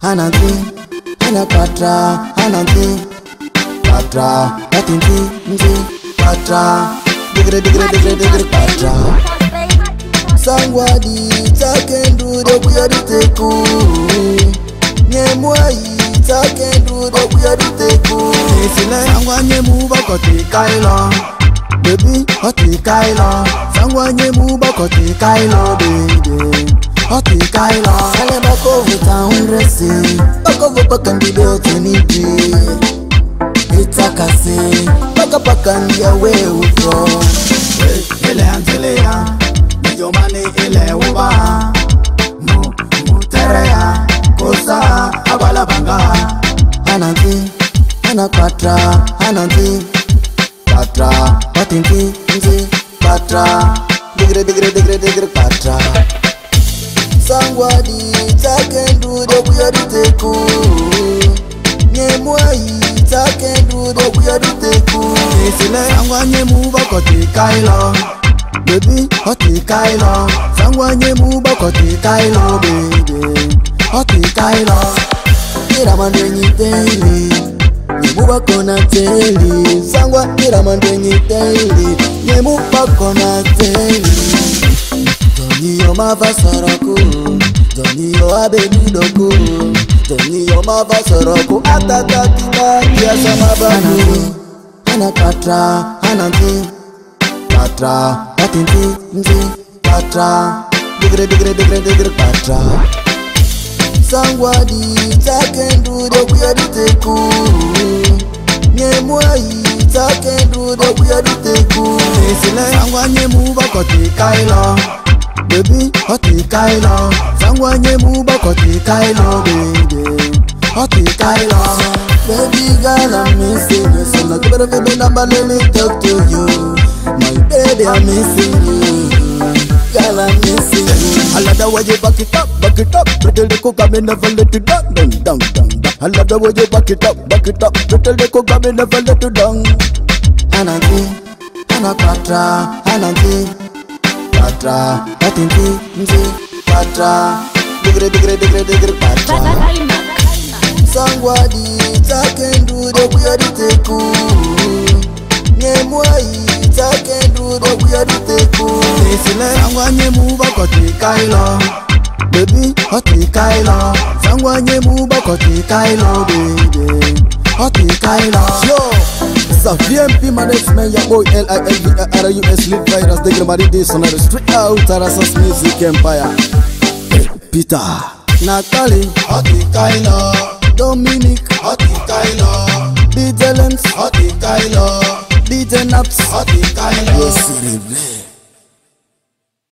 Ananti, anapatra, ananti, patra, atinti, nti, patra, digre, patra. Sangwadi, takendu, de kuyaditeku. Nyemwai, takendu, de kuyaditeku. Sangwa nyemu bakoti kailo, baby, hoti kailo. Sangwa nyemu bakoti kailo, baby. Hoti kailo, kale bako vuta unresi, bako vupa kandido teniti. Itakasi, baka pakandia we ufro. Ele antelea, niyo mani ile uba. Muterea, kosa, abala banga. Ananti, anapatra, ananti, patra, patinti, nti, patra, digre, patra. Sangwadi, takendu, de kuyaditeku. Nyemwai, takendu, de kuyaditeku. Sangwa nyemu bakoti kailo, baby, hoti kailo. Sangwa nyemu bakoti kailo, baby, hoti kailo. Iramandwenyi daily, nyemu bakona daily. Sangwa iramandwenyi daily, nyemu bakona daily. Doni mava soroko, doni abedu doko, doni mava soroko. Atata tika ya sama banu. Anapatra, ananti, patra, atinti, nti, patra, digre, patra. Sangwadi, takendu, de kuyaditeku. Nyemwai, takendu, de kuyaditeku. Sangwa nyemu bakoti kailo, baby, hoti kailo. Sangwa nyemu bakoti kailo, baby, hoti kailo. Baby girl, I'm missing you. So like better give me number, let me talk to you. My baby, I'm missing you. Girl, I'm missing you. I love the way you back it up. Pretty little come and never let you down. I love the way you back it up. Pretty little come and never let you down. Ananti, anapatra, ananti, patra, atinti, nti, patra, digre, patra. Sangwadi, takendu, de kuyaditeku. Nyemwai, takendu, de kuyaditeku. Sangwa nyemu bakoti kailo, baby, hoti kailo. Sangwa nyemu bakoti kailo, baby, hoti kailo. Yo, it's a VMP management, your boy LILVRUS Lead Virus. They get married this on the street out, Tarasas Music Empire. Peter, Natalie, hoti kailo. Dominic, hoti kailo. DJ Lens, hoti kailo. DJ Naps, hoti kailo. Yes,